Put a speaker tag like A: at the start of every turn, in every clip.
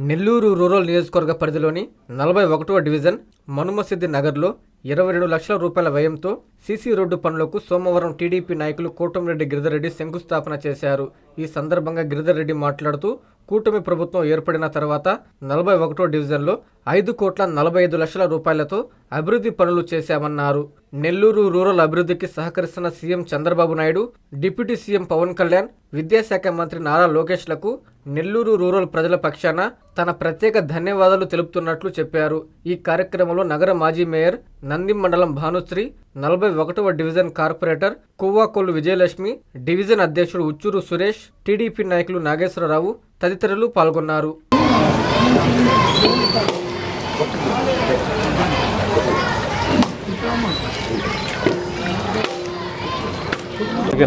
A: Nellore rural నియోజకవర్గ పరిధిలోని 41వ division Manumasiddhi నగర్లో 22 లక్షల రూపాయల వ్యయంతో సీసీ రోడ్డు పనులకు సోమవారం టీడీపీ నాయకులు కోటంరెడ్డి గిరిధర్రెడ్డి శంకుస్థాపన చేశారు. ఈ సందర్భంగా గిరిధర్రెడ్డి మాట్లాడుతూ కూటమి ప్రభుత్వం ఏర్పడిన తర్వాత 41వ డివిజన్లో 5,45 లక్షల రూపాయలతో అభివృద్ధి పనులు చేశామన్నారు. నెల్లూరు రూరల్ అభివృద్ధికి సహకరిస్తున్న CM Chandrababu Naidu, deputy CM Pawan Kalyan, విద్యాశాఖ మంత్రి నారా లోకేష్లకు నెల్లూరు రూరల్ ప్రజల పక్షాన తన ప్రత్యేక ధన్యవాదాలు తెలుపుతున్నట్లు చెప్పారు. ఈ కార్యక్రమంలో నగర మాజీ మేయర్ నంది మండలం భానుశ్రీ, 41వ division corporator Kovvakollu Vijayalakshmi, division అధ్యక్షుడు ఉచ్చూరు సురేష్, టీడీపీ నాయకులు నాగేశ్వరరావు తదితరులు పాల్గొన్నారు.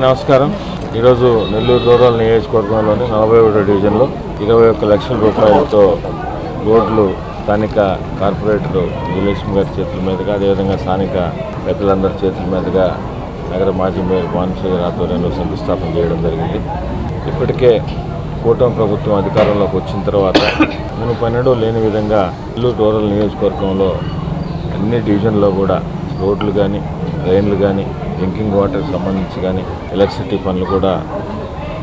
B: నమస్కారం. ఈరోజు నెల్లూరు రూరల్ నియోజకవర్గంలోని 41వ డివిజన్లో 21 లక్షల రూపాయలతో రోడ్లు స్థానిక కార్పొరేటర్ విజయలక్ష్మి గారి చేతుల మీదుగా, అదేవిధంగా స్థానిక పెద్దలందరి చేతుల మీదుగా నగర మాజీ మేయర్ భానుశ్రీ గారి ఆధ్వర్యంలో శంకుస్థాపన చేయడం జరిగింది. ఇప్పటికే కూటమి ప్రభుత్వం అధికారంలోకి వచ్చిన తర్వాత మునుపెన్నడూ లేని విధంగా నెల్లూరు రూరల్ నియోజకవర్గంలో అన్ని డివిజన్లో కూడా రోడ్లు కానీ, డ్రైన్లు కానీ, డ్రింకింగ్ వాటర్ సంబంధించి కానీ, ఎలక్ట్రిసిటీ పనులు కూడా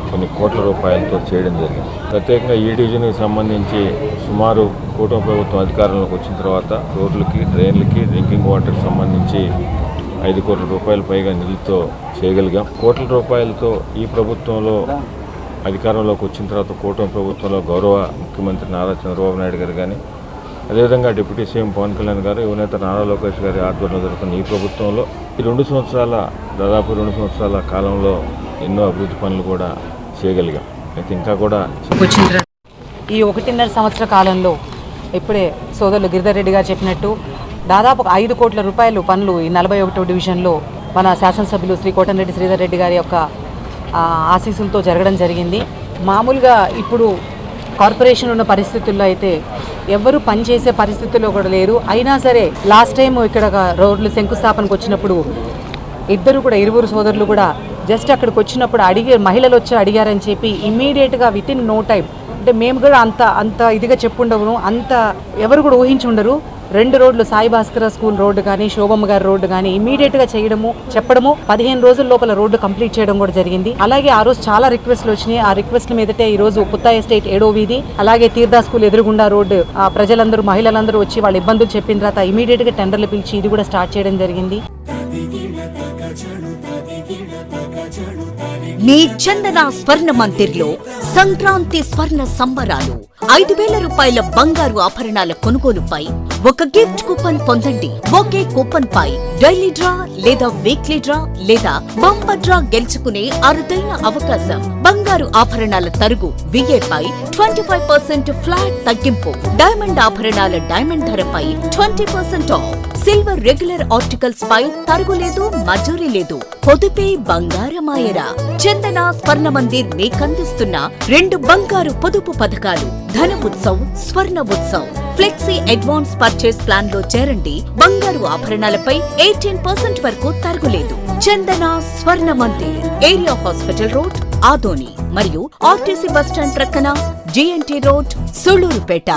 B: కొన్ని కోట్ల రూపాయలతో చేయడం జరిగింది. ప్రత్యేకంగా ఈ డివిజన్కి సంబంధించి సుమారు కూటమి ప్రభుత్వం అధికారంలోకి వచ్చిన తర్వాత రోడ్లకి, డ్రైన్లకి, డ్రింకింగ్ వాటర్కి సంబంధించి 5 కోట్ల రూపాయల పైగా నిధులతో చేయగలిగాం. కోట్ల రూపాయలతో ఈ ప్రభుత్వంలో అధికారంలోకి వచ్చిన తర్వాత కూటమి ప్రభుత్వంలో గౌరవ ముఖ్యమంత్రి నారా చంద్రబాబు నాయుడు గారు కానీ, అదేవిధంగా డిప్యూటీ సీఎం పవన్ కళ్యాణ్ గారు, యువనేత నారా లోకేష్ గారి ఆధ్వర్యంలో జరుగుతున్న ఈ ప్రభుత్వంలో ఈ 2 సంవత్సరాల కాలంలో ఎన్నో అభివృద్ధి పనులు కూడా చేయగలిగాం. అయితే ఇంకా కూడా
C: ఈ 1.5 సంవత్సర కాలంలో ఇప్పుడే సోదరులు గిరిధర్రెడ్డి గారు చెప్పినట్టు దాదాపు 5 కోట్ల రూపాయలు పనులు ఈ 41వ డివిజన్లో మన శాసనసభ్యులు శ్రీ కోటంరెడ్డి శ్రీధర్ రెడ్డి గారి యొక్క ఆశీస్సులతో జరగడం జరిగింది. మామూలుగా ఇప్పుడు కార్పొరేషన్ ఉన్న పరిస్థితుల్లో అయితే ఎవరు పనిచేసే పరిస్థితుల్లో కూడా లేరు. అయినా సరే లాస్ట్ టైం ఇక్కడ రోడ్లు శంకుస్థాపనకు వచ్చినప్పుడు ఇరువురు సోదరులు కూడా జస్ట్ అక్కడికి వచ్చినప్పుడు మహిళలు వచ్చి అడిగారని చెప్పి ఇమ్మీడియట్గా విత్ ఇన్ నో టైం, అంటే మేము కూడా అంత ఇదిగా చెప్పుండవును, అంత ఎవరు కూడా ఊహించి ఉండరు. 2 రోడ్లు సాయి భాస్కర స్కూల్ రోడ్డు కానీ, శోభమ్మ గారి రోడ్డు కానీ ఇమీడియట్గా చెప్పడము 15 రోజుల లోపల రోడ్డు కంప్లీట్ చేయడం కూడా జరిగింది. అలాగే ఆ రోజు చాలా రిక్వెస్ట్లు వచ్చినాయి. ఆ రిక్వెస్ట్ల మీదటే ఈ రోజు పుత్తా ఎస్టేట్ 7వ వీధి, అలాగే తీర్థ స్కూల్ ఎదురుగుండా రోడ్డు ప్రజలందరూ, మహిళలందరూ వచ్చి వాళ్ళ ఇబ్బందులు చెప్పిన తర్వాత ఇమీడియట్గా టెండర్లు పిలిచి ఇది కూడా స్టార్ట్ చేయడం జరిగింది.
D: మీ చందన స్వర్ణ మందిర్లో సంక్రాంతి స్వర్ణ సంబరాలు. 5,000 రూపాయల బంగారు ఆభరణాల కొనుగోలుపై ఒక గిఫ్ట్ కూపన్ పొందండి. ఒకే కూపన్ పై డైలీ డ్రా లేదా వీక్లీ డ్రా లేదా బంపర్ డ్రా గెలుచుకునే అరుదైన అవకాశం. బంగారు ఆభరణాల తరుగు VA పై 25% ఫ్లాట్ తగ్గింపు. డైమండ్ ఆభరణాల డైమండ్ ధరపై 20% ఆఫ్. సిల్వర్ రెగ్యులర్ ఆర్టికల్స్ పై తరుగులేదు, మజూరీ లేదు. పొదుపే బంగారమాయరా. చందన స్వర్ణ మందిర్ మీకందిస్తున్న 2 బంగారు పొదుపు పథకాలు: ధన ఉత్సవ్, స్వర్ణ Utsav. Flexi advance purchase plan లో చేరండి. బంగారు ఆభరణాలపై 18% వరకు తరుగులేదు. చందన స్వర్ణ Mandir, area hospital road, Adoni మరియు ఆర్టీసీ బస్టాండ్ ప్రక్కన, GNT రోడ్, సూళ్లూరుపేట.